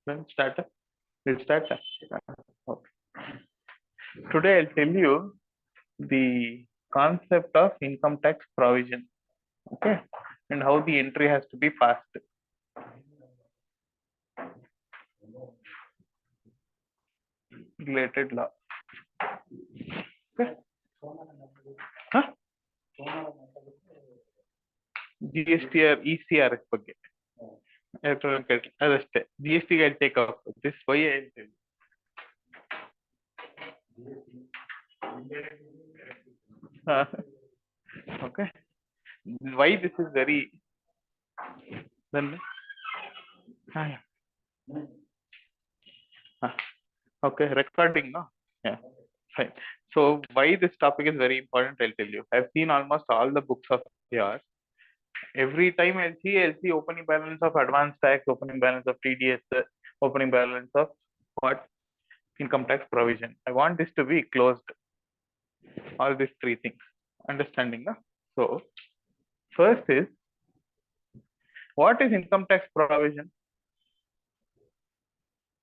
Then start. Let's start. Okay. Today I'll tell you the concept of income tax provision. Okay, and how the entry has to be fast. Related law. Okay. Huh? GSTR ECR ಬಗ್ಗೆ ಅದಷ್ಟೇ GST I'll take off this why I'll tell you. Okay, why this is very then okay, recording no, yeah, fine. So why this topic is very important, I'll tell you. I've seen almost all the books of yours. Every time I'll see opening balance of advance tax, opening balance of TDS, opening balance of what, income tax provision. I want this to be closed, all these three things, understanding no? So first is, what is income tax provision?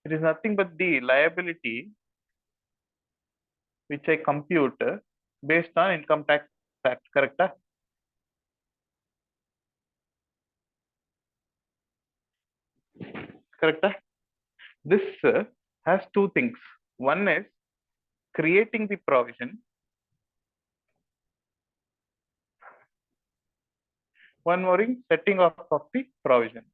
It is nothing but the liability which I compute based on income tax fact, correct? Correct? This has two things. One is creating the provision. One more is setting off of the provision.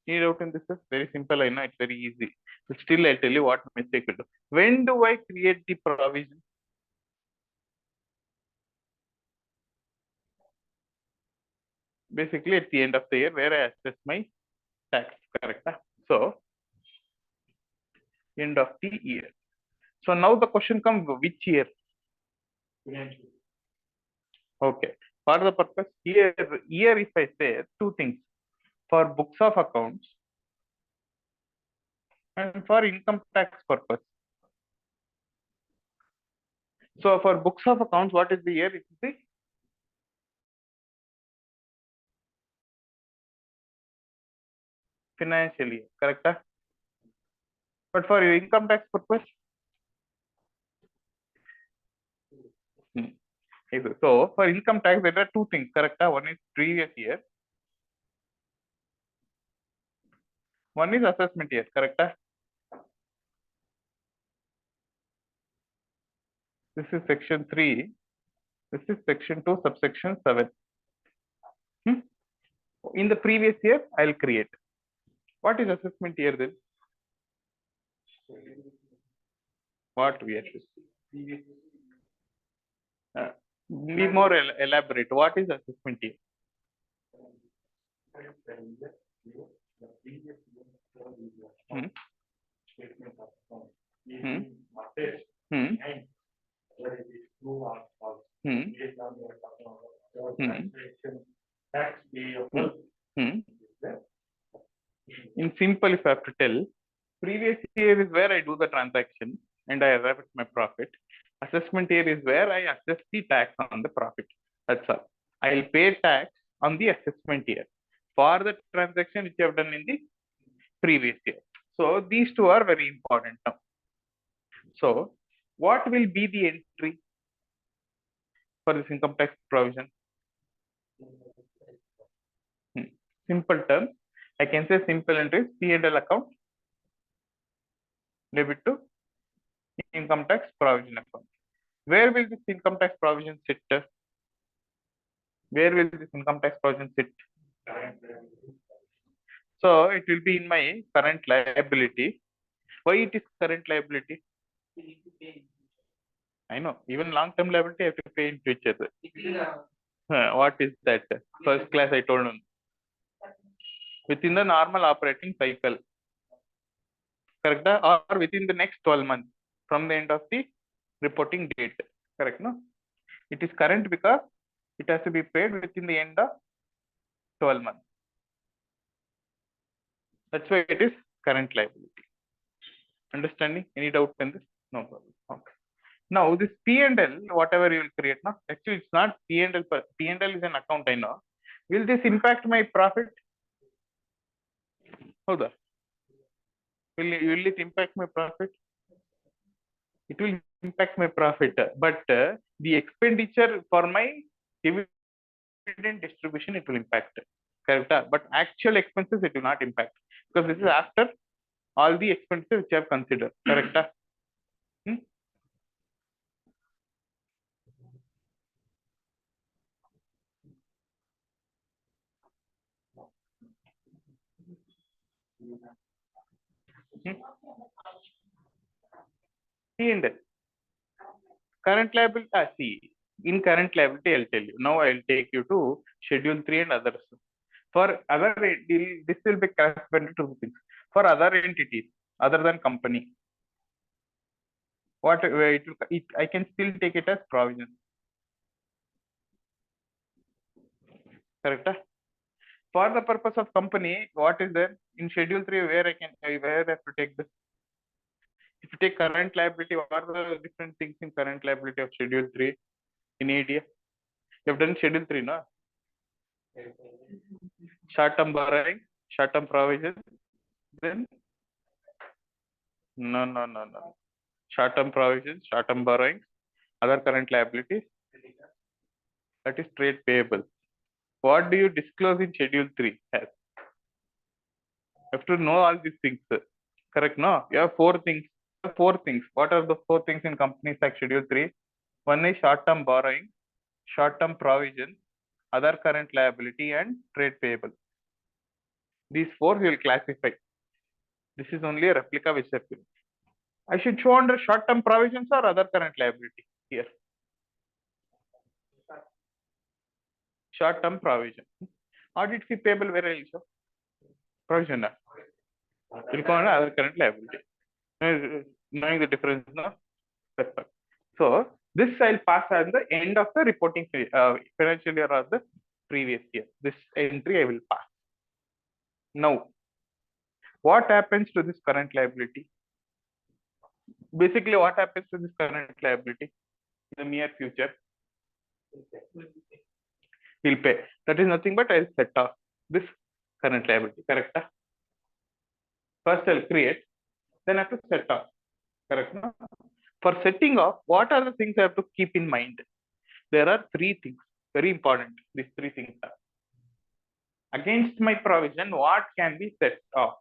Any doubt in this is very simple. I know it's very easy. But still, I'll tell you what mistake will do. When do I create the provision? Basically, at the end of the year, where I assess my tax. Correct? So, end of the year. So now the question comes, which year? Okay. For the purpose here, if I say two things, for books of accounts and for income tax purpose. So for books of accounts, what is the year? It is the financial year, correct? But for your income tax purpose, so for income tax, there are two things, correct? One is previous year, one is assessment year, correct? This is section 3, this is section 2, subsection 7. In the previous year, I'll create. What is assessment year then? What we are be more elaborate. What is assessment year? Hmm. Hmm. Hmm. Hmm. Hmm. In simple, if I have to tell, previous year is where I do the transaction and I arrive at my profit. Assessment year is where I assess the tax on the profit. That's all. I'll pay tax on the assessment year for the transaction which I have done in the previous year. So these two are very important now. So what will be the entry for this income tax provision? Simple terms, I can say simple entries, P&L account, debit to income tax provision account. Where will this income tax provision sit? Where will this income tax provision sit? So it will be in my current liability. Why it is current liability? I know, even long-term liability I have to pay in future. What is that? First class I told you. Within the normal operating cycle, correct? Or within the next 12 months from the end of the reporting date, correct? No, it is current because it has to be paid within the end of 12 months. That's why it is current liability. Understanding? Any doubt in this? No problem. Okay. Now this P&L, whatever you will create, now actually it's not P&L, but P&L is an account, I know. Will this impact my profit? Hold on. Will it impact my profit? It will impact my profit, but the expenditure for my dividend distribution, it will impact. Correct? But actual expenses, it will not impact, because this is after all the expenses which I have considered. Correct? Hmm? Hmm? P&L. Current liability, see, in current liability, I'll tell you. Now I'll take you to Schedule 3 and others. For other, this will be classified into two things. For other entities, other than company, what I can still take it as provision. Correct? For the purpose of company, what is there in Schedule 3? Where I have to take this? If you take current liability, what are the different things in current liability of Schedule 3 in ADA? You have done Schedule 3, no? Short-term borrowing, short-term provision, then no. Short-term provisions, short-term borrowings, other current liabilities, that is trade payable. What do you disclose in Schedule 3? Yes. You have to know all these things. Correct? No? You have four things. Four things. What are the four things in companies like Schedule 3? One is short-term borrowing, short-term provision, other current liability, and trade payable. These four you will classify. This is only a replica which I feel. I should show under short-term provisions or other current liability here. Short-term provision. Audit fee payable where I will show? Provision. Will go under other current liability. Knowing the difference, no? So this I'll pass at the end of the reporting financial year or the previous year. This entry I will pass. Now, what happens to this current liability? Basically, what happens to this current liability in the near future? We'll pay. That is nothing but I'll set off this current liability. Correct? First I'll create, then I have to set off. Correct? For setting off, what are the things I have to keep in mind? There are three things, very important. These three things are. Against my provision, what can be set off?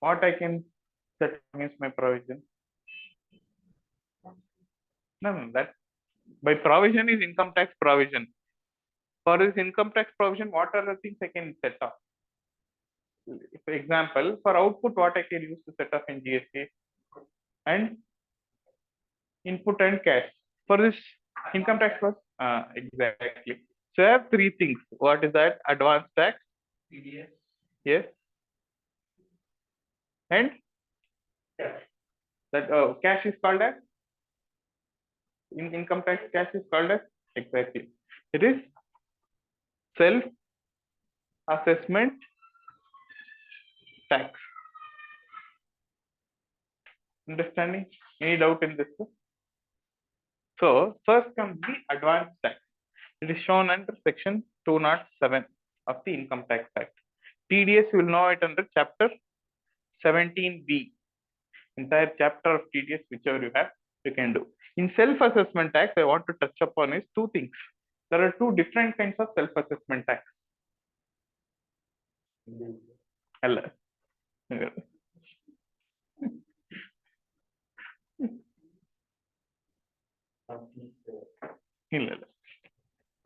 What I can set against my provision? No, that by provision is income tax provision. For this income tax provision, what are the things I can set off? For example, for output, what I can use to set off in GST? And input and cash. For this income tax was exactly. So I have three things. What is that? Advance tax. TDS. Yes. And that cash is called as in income tax. Cash is called as exactly. It is self assessment tax. Understanding? Any doubt in this? So first comes the advance tax. It is shown under section 207 of the Income Tax Act. TDS, you will know it under chapter 17B. Entire chapter of TDS, whichever you have, you can do. In self-assessment tax, I want to touch upon is two things. There are two different kinds of self-assessment tax. Hello.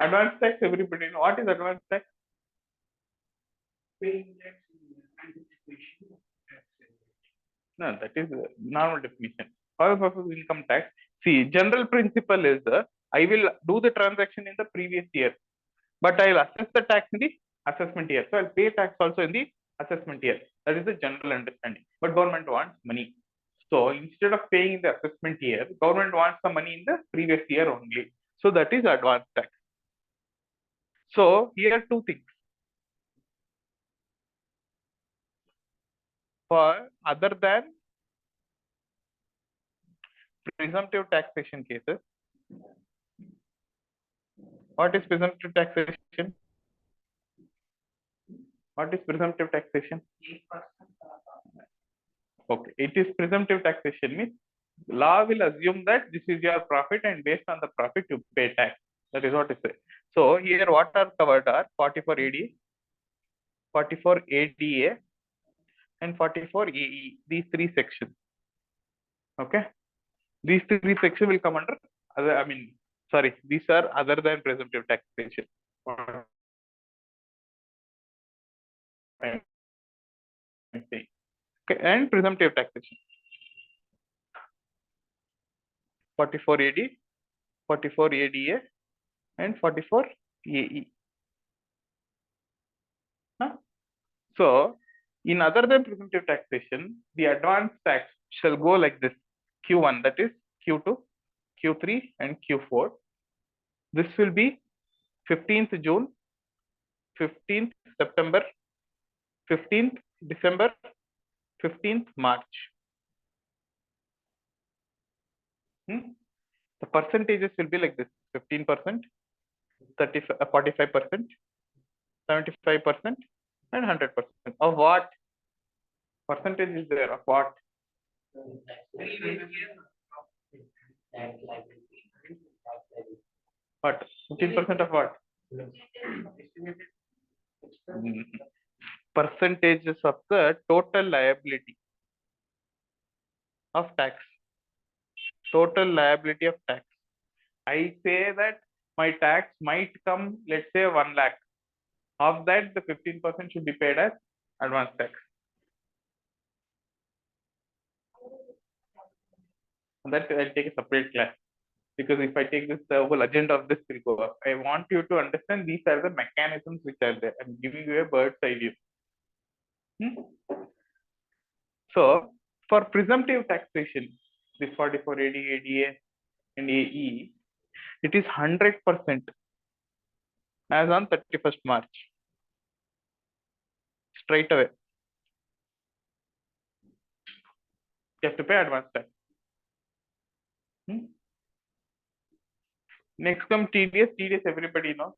Advance tax, everybody know. What is advance tax? No, that is a normal definition. For the purpose of income tax, see, general principle is I will do the transaction in the previous year, but I will assess the tax in the assessment year. So I'll pay tax also in the assessment year. That is the general understanding. But government wants money. So instead of paying in the assessment year, government wants the money in the previous year only. So that is advance tax. So here two things. For other than presumptive taxation cases. What is presumptive taxation? What is presumptive taxation? Okay, it is presumptive taxation means law will assume that this is your profit and based on the profit you pay tax. That is what it says. So here what are covered are 44 AD, 44 ADA and 44 AE. These three sections. Okay. These three sections will come under other, these are other than presumptive taxation. Okay, and presumptive taxation. 44 AD, 44 ADA, and 44 AE. Huh? So, in other than presumptive taxation, the advance tax shall go like this: Q1, that is Q2, Q3, and Q4. This will be 15th June, 15th September, 15th December, 15th March. The percentages will be like this: 15%, 45%, 75%, and 100%. Of what? Percentage is there of what? What? 15% of what? Percentages of the total liability of tax. Total liability of tax. I say that my tax might come, let's say 1 lakh. Of that, the 15% should be paid as advance tax. And that I'll take a separate class, because if I take this, the whole agenda of this will go up. I want you to understand these are the mechanisms which are there. I'm giving you a bird's eye view. So, for presumptive taxation, this 44 AD, ADA, and AE, it is 100% as on 31st March. Straight away. You have to pay advance tax. Next come TDS. TDS, everybody knows.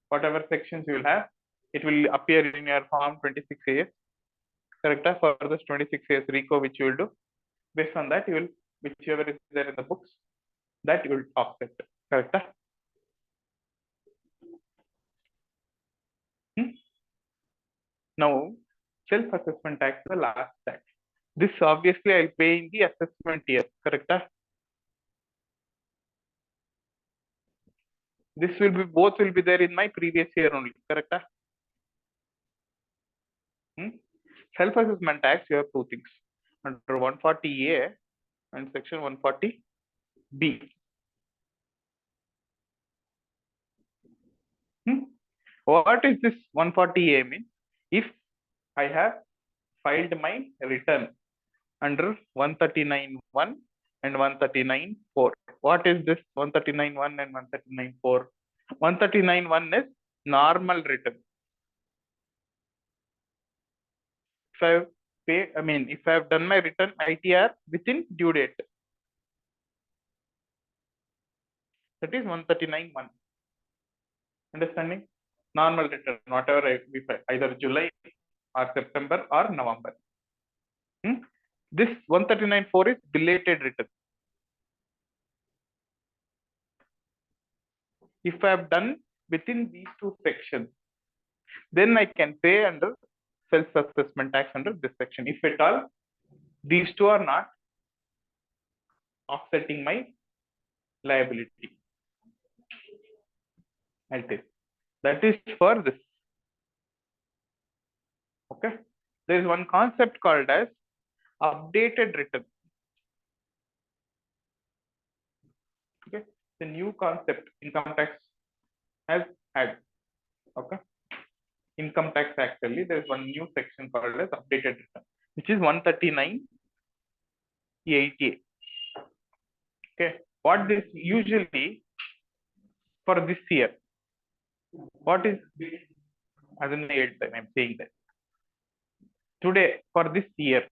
Whatever sections you will have, it will appear in your form 26A. Correct? For this 26A RICO, which you will do. Based on that, you will, whichever is there in the books, that you will offset. Correct? Now, self-assessment tax, the last tax. This obviously I'll pay in the assessment year. Correct? This will be, both will be there in my previous year only. Correct? Self-assessment tax, you have two things. Under 140A and section 140B. What is this 140A mean? If I have filed my return under 139.1 and 139.4. What is this 139.1 and 139.4? 139.1 is normal return. If I have done my return ITR within due date, that is 139.1. Understanding? Normal return, whatever I file, either July or September or November. This 139.4 is belated return. If I have done within these two sections, then I can pay under self-assessment tax under this section. If at all these two are not offsetting my liability, I'll take. That is for this. Okay. There is one concept called as updated return. Okay. The new concept income tax has had. Okay. Income tax actually, there is one new section called as updated return, which is 139.88. Okay. What this usually for this year? What is, as in I'm saying that today for this year,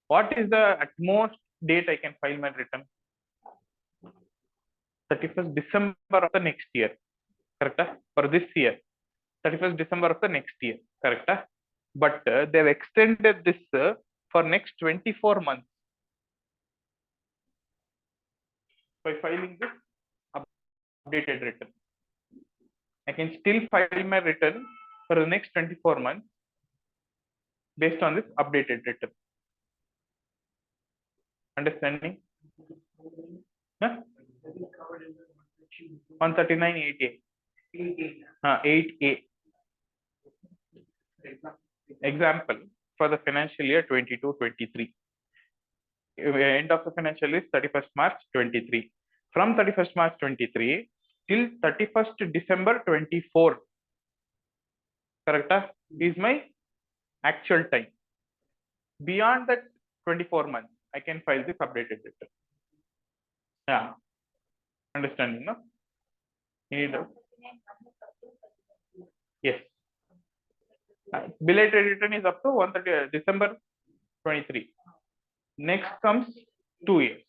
what is the at most date I can file my return? 31st December of the next year, correct? For this year, 31st December of the next year, correct? But they've extended this for next 24 months by filing this updated return. I can still file my return for the next 24 months based on this updated return. Understanding? Huh? 139 8A. 8A. Example for the financial year 22-23. End of the financial is 31st March 23. From 31st March 23 till 31st December 24. Correct? Is my actual time. Beyond that 24 months, I can file this updated return. Yeah. Understanding, no? Yes. Belated return is up to 130 December 23. Next comes 2 years.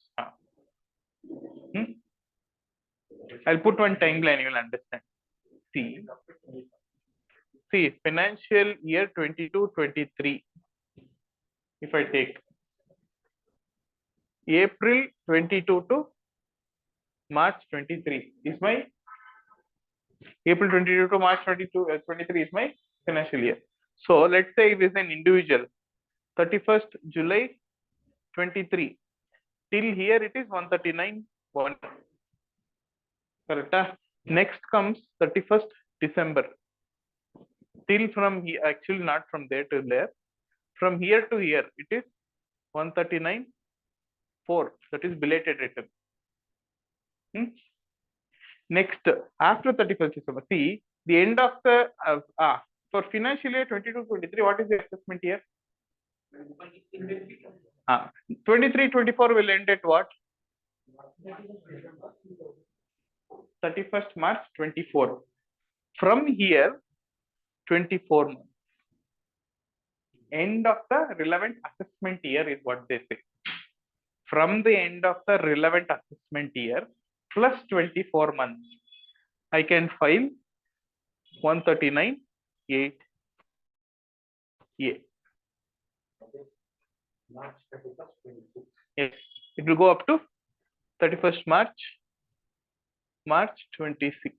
I'll put one timeline, you will understand. See, financial year 22-23. If I take April 22 to March 23 is my April 22 to March 23 is my financial year. So let's say it is an individual, 31st July 23 till here it is 139.1. Correct? Next comes 31st December. Till from here, actually not from there to there. From here to here, it is 139.4. That is belated return. Next, after 31st December, see the end of the for financial year 22-23, what is the assessment year? 23-24 will end at what? 31st March 24. From here, 24 months. End of the relevant assessment year is what they say. From the end of the relevant assessment year plus 24 months, I can file 139.8A. Yes, it will go up to 31st March 26.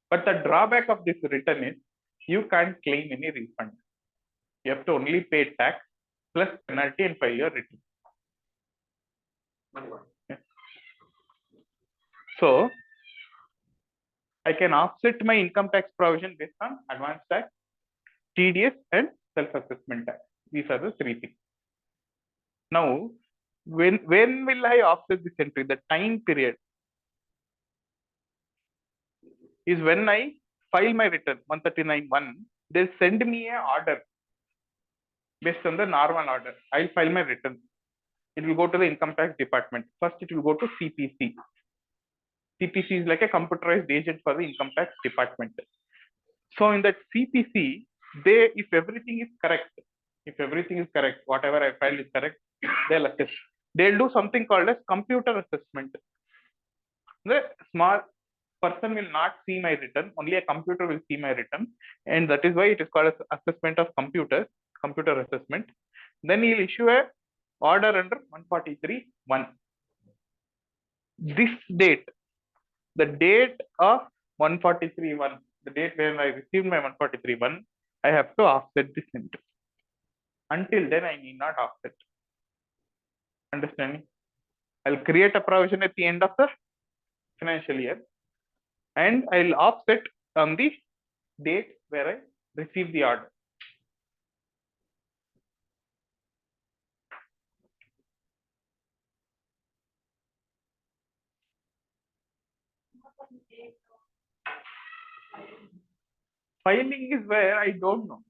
But the drawback of this return is you can't claim any refund. You have to only pay tax plus penalty and file your return. So I can offset my income tax provision based on advance tax, TDS, and self-assessment tax. These are the three things. Now, when will I offset this entry? The time period is when I file my return 139.1. They'll send me an order based on the normal order. I'll file my return. It will go to the income tax department. First, it will go to CPC. CPC is like a computerized agent for the income tax department. So in that CPC, if everything is correct, whatever I filed is correct, they'll assess. They'll do something called as computer assessment. The small person will not see my return, only a computer will see my return, and that is why it is called as assessment of computer assessment. Then he'll issue a order under 143.1. This date, the date of 143.1, the date when I received my 143.1, I have to offset this entry. Until then, I need not offset. Understanding? I'll create a provision at the end of the financial year, and I'll offset on the date where I receive the order. Filing is where I don't know.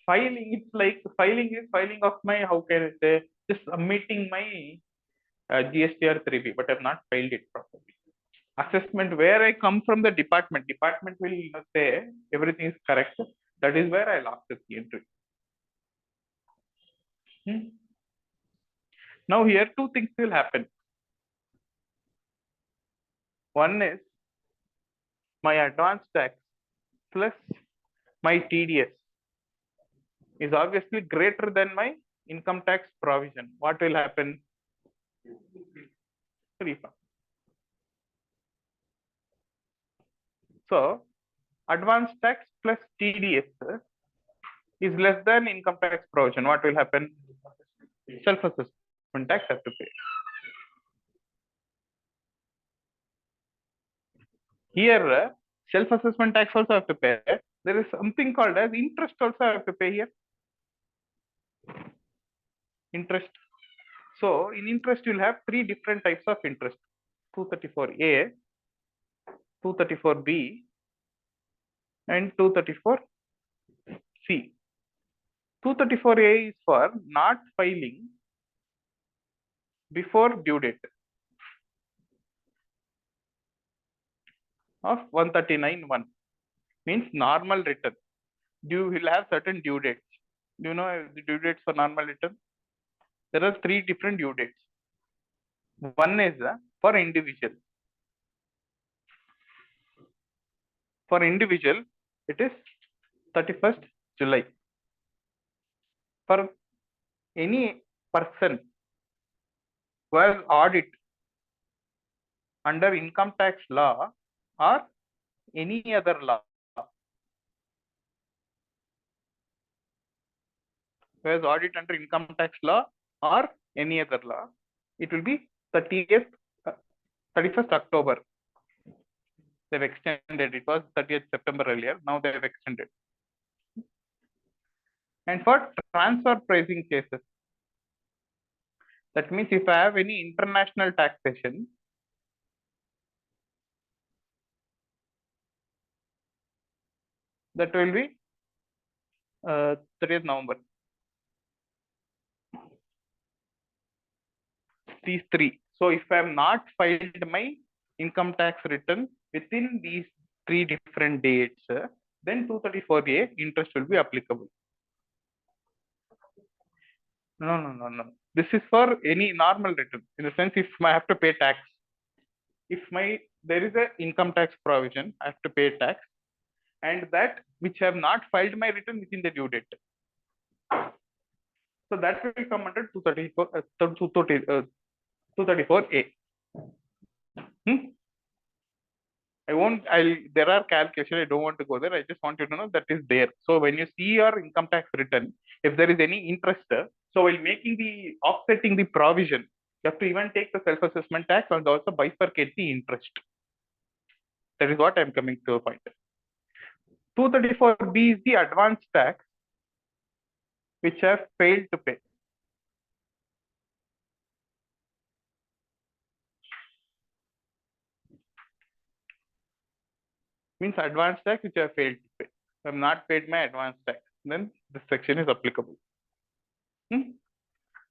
Filing, it's like filing of my, how can I say, just submitting my GSTR 3B, but I've not filed it properly. Assessment, where I come from the department will say everything is correct. That is where I'll access the entry. Now here two things will happen. One is my advance tax plus my TDS is obviously greater than my income tax provision. What will happen? Refund. So advance tax plus TDS is less than income tax provision. What will happen? Self-assessment tax have to pay. Here, self-assessment tax also have to pay. There is something called as interest also have to pay here. Interest. So in interest, you'll have three different types of interest: 234A, 234B, and 234C. 234A is for not filing before due date of 139(1). Means normal return. You will have certain due dates. Do you know the due dates for normal return? There are three different due dates. One is for individual. For individual, it is 31st July. For any person who has audit under income tax law or any other law, who has audit under income tax law or any other law, it will be 31st October. They've extended. It was 30th September earlier. Now they have extended. And for transfer pricing cases, that means if I have any international taxation, that will be 30th November. These three. So if I have not filed my income tax return within these three different dates, then 234A interest will be applicable. No. This is for any normal return. In the sense, if I have to pay tax, if there is a income tax provision, I have to pay tax, and that which I have not filed my return within the due date. So that will come under 234A. There are calculations, I don't want to go there. I just want you to know that is there. So when you see your income tax return, if there is any interest, so while making the offsetting the provision, you have to even take the self-assessment tax and also bifurcate the interest. That is what I'm coming to a point. 234B is the advance tax which I have failed to pay. Means advance tax which I have failed to pay. If I have not paid my advance tax, then this section is applicable.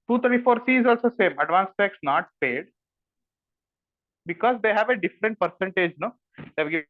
234C is also same, advance tax not paid, because they have a different percentage, no? They have given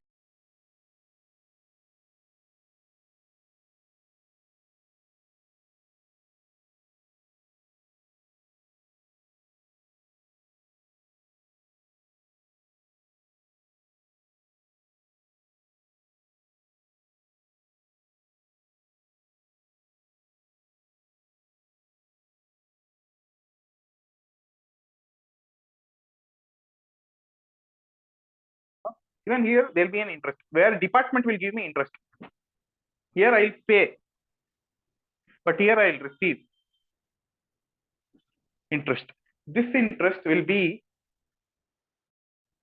even here there'll be an interest where department will give me interest. Here I'll pay, but here I'll receive interest. This interest will be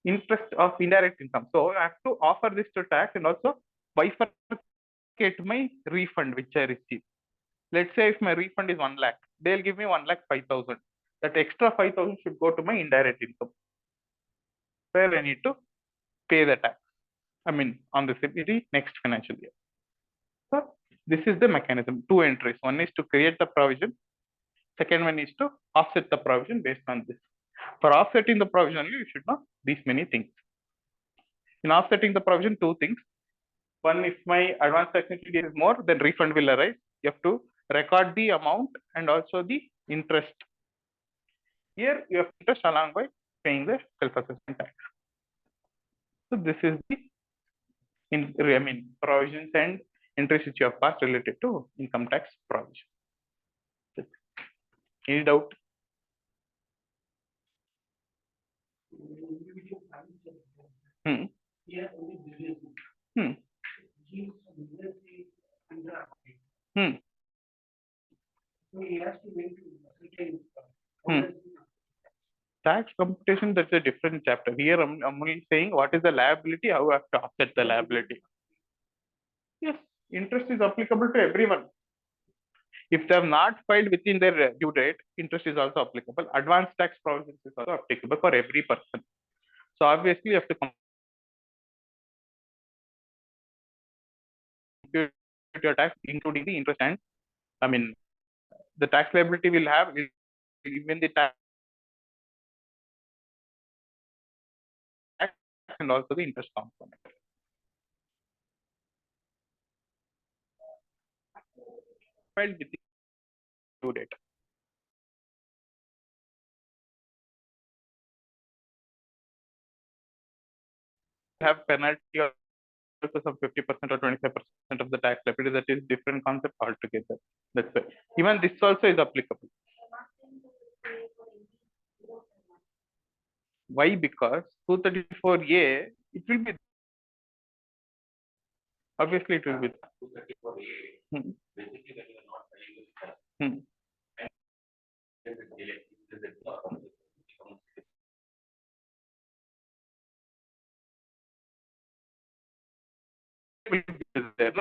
interest of indirect income. So I have to offer this to tax and also bifurcate my refund which I receive. Let's say if my refund is 1 lakh, they'll give me 1,05,000. That extra 5,000 should go to my indirect income, where I need to pay the tax. I mean, on the next financial year. So this is the mechanism. Two entries. One is to create the provision. Second one is to offset the provision based on this. For offsetting the provision, you should know these many things. In offsetting the provision, two things. One, if my advance tax is more, then refund will arise. You have to record the amount and also the interest Here you have interest along by paying the self-assessment tax. So this is the provisions and interest which you have passed related to income tax provision. Any doubt? Hmm. Hmm. Hmm. Hmm. Tax computation, that's a different chapter. Here I'm only saying what is the liability, how you have to offset the liability. Yes, interest is applicable to everyone. If they have not filed within their due date, interest is also applicable. Advanced tax provisions is also applicable for every person. So obviously you have to compute your tax, including the interest and the tax liability will have even the tax and also the interest component. Filed within due date. Have penalty of some 50% or 25% of the tax liability. That is different concept altogether. That's why even this also is applicable. Why? Because 234A, it will be, obviously it will be. Hmm. Hmm. Will be there.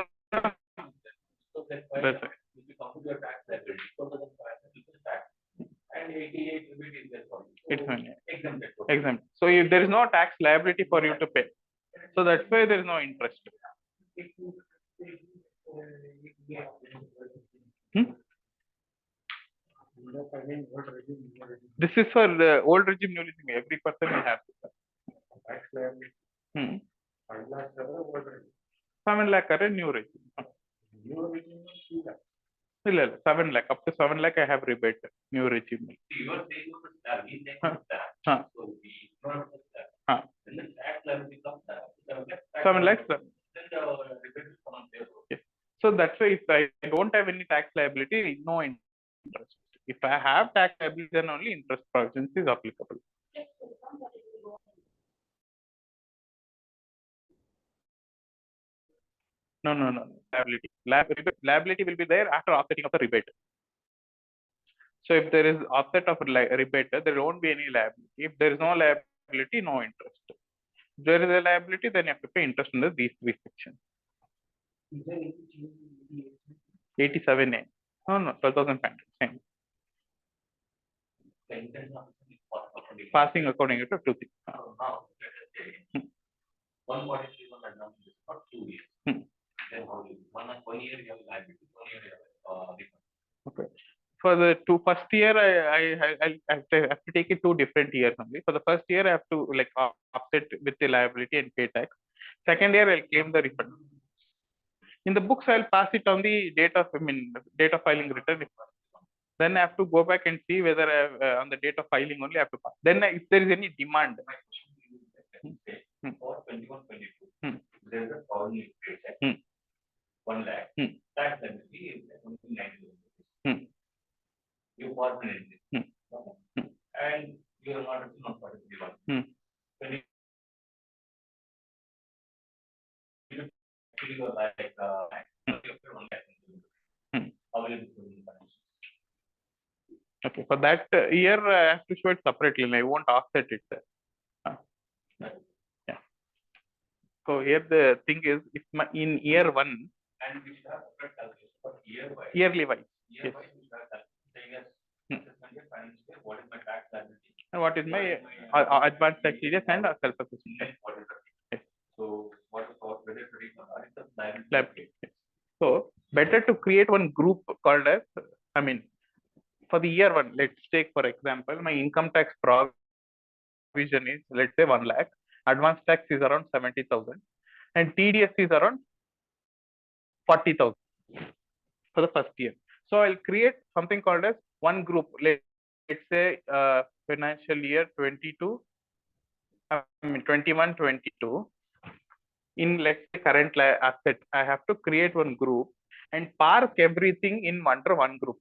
That's right. It's exempt. So if there is no tax liability for you to pay, so that's why there is no interest. Hmm? This is for the old regime, new regime. Every person will have this. Hmm. 7 lakh are a new regime. ಇಲ್ಲ 7 lakh, up to 7 lakh I have rebate, new regime. Huh. 7 lakhs. Yes. So that's why if I don't have any tax liability, no interest. If I have tax liability, then only interest provisions is applicable. No. Liability will be there after offsetting of the rebate. So if there is offset of rebate, there won't be any liability. If there is no liability, no interest. If there is a liability, then you have to pay interest under these three sections. 87A. No, 12,500. Passing according to 2 things. Okay. For the first year, I have to take it 2 different years only. For the first year, I have to offset with the liability and pay tax. Second year, I'll claim the refund. In the books, I'll pass it on the date of filing return. Then I have to go back and see whether I have, on the date of filing only I have to pass. Then if there is any demand. For 21-22, there is a foreign exchange, 1 lakh. Tax liability is only 90. You foreign exchange. And you are not on 41. When you like okay, for that year I have to show it separately. I won't offset it. Yeah. So here the thing is, if in year 1 and we should have separate calculation for yearly wise. Yes. What is my tax liability? And what is my advanced tax serious and self-assessment? Yes. So what is liability? Yes. So better to create one group called as, for the year 1, let's take for example, my income tax provision is, let's say, 1 lakh. Advanced tax is around 70,000 and TDS is around 40,000 for the first year. So I'll create something called as one group. say financial year 22, 21, 22. In let's say current asset, I have to create one group and park everything in under one group.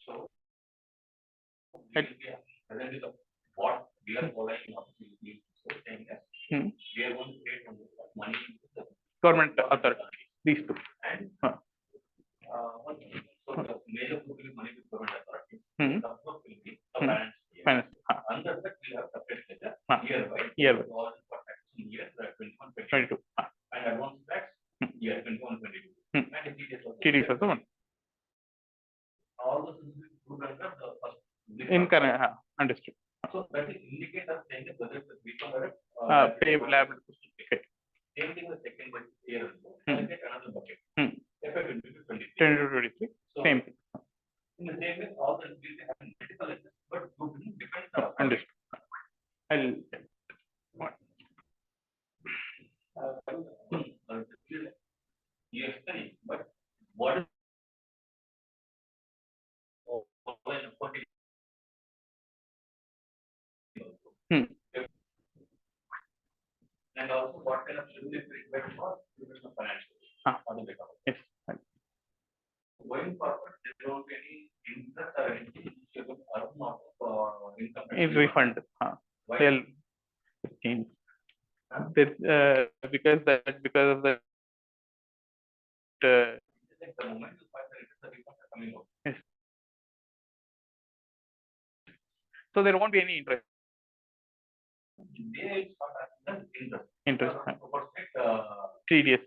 So what we are following up saying that we are going to create money government authority, these two. And so the major group will be money with government authority. The group will be a balance sheet. Under that we have separate ledger year by all for tax in year 21, 22. And advance tax year 21, 22. And TDS also one. All those group under the first. In current, understood. So that is indicator saying that whether it's a refund or pay liable. Same thing with second year. Get another bucket. FY 20 to 23. So same thing. In the same way, all the multiple assets, but grouping depends on. Understood. I'll. Yes, but what is and also what kind of revenue required for financial. Yes. Going forward, there won't be any interest or anything income. Is refund. They'll change. Because of the moment you find the refunds are coming out. Yes. So there won't be any interest. Interest. TDS.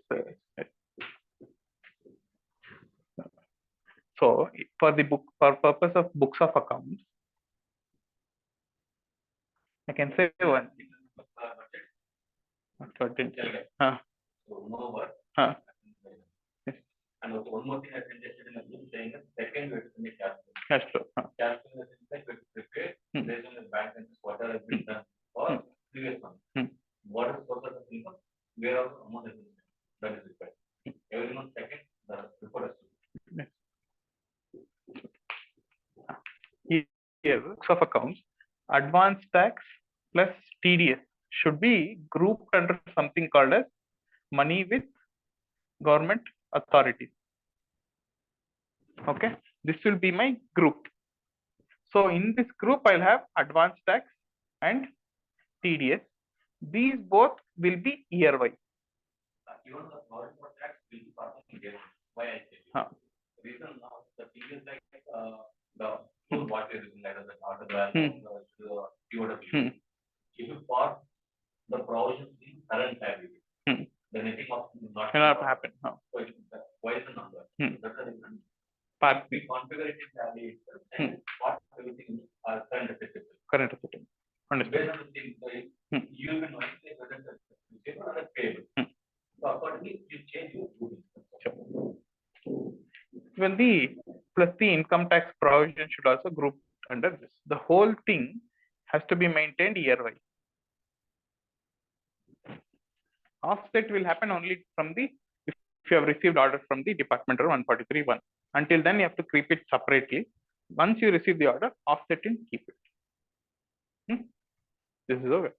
So for the book, for purpose of books of accounts, I can say one. And also one more thing I can just saying that second way to make cash flow. Cash flow is prepared based on the bank and whatever has been done for previous month. What is the purpose of income? Where also amount is that is required. Every month second the report is here books of accounts, advance tax plus TDS should be grouped under something called as money with government authorities. Okay, this will be my group. So in this group, I'll have advance tax and TDS. These both will be year wise. Even the government tax will be part of year. Why I say the reason now the TDS like the what is like the order the TOW. If you part the provisions in current liability, then anything of not happen. So why is the number? That's the reason. Part we configure it in value and what everything are current assets. Current assets. Understood. Based on the thing, you will know whether the payable or payable. So accordingly, you change your grouping. Well, the plus the income tax provision should also group under this. The whole thing has to be maintained year wise. Offset will happen only from the if you have received order from the department or 143.1. Until then, you have to keep it separately. Once you receive the order, offset and keep it. This is over.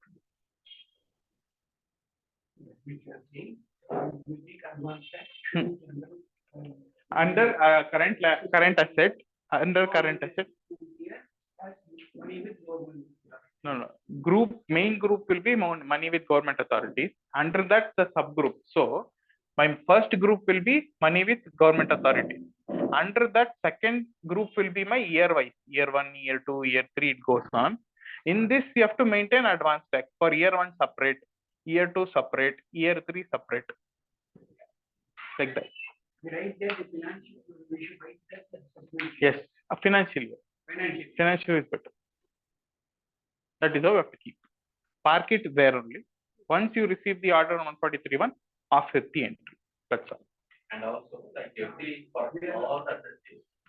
Under current asset, under current asset. No. Main group will be money with government authorities. Under that, the subgroup. So my first group will be money with government authorities. Under that, second group will be my year wise. Year 1, year 2, year 3, it goes on. In this, you have to maintain advance tax. For year 1 separate, year 2 separate, year 3 separate. Like that. Yes, a financial year. Financial is better. That is how we have to keep. Park it there only. Once you receive the order on 143.1, offset the entry. That's all. And also, like every for all that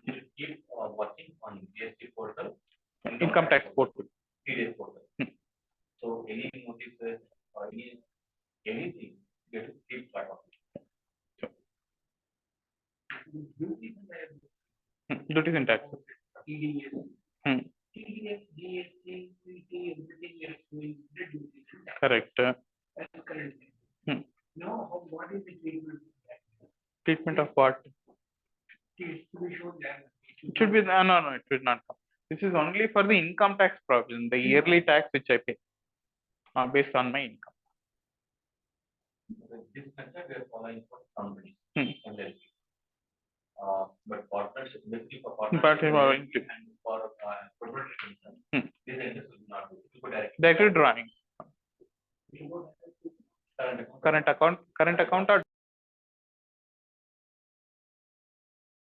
you should keep watching on GST portal, income tax portal, TDS portal. So any notices or anything, you have to keep track of it. Duties and taxes. TDS. Correct. That's correct. Hmm. Now, what is the treatment? Treatment of what? It is to be shown that. It should be, no, it should not come. This is only for the income tax problem, the yearly tax which I pay based on my income. This method we are following for companies Hmm. and then, but partnership, basically for Partnership partnership or and for corporate Hmm. this interest will not be. You could directly Directly drawing. current account Current account or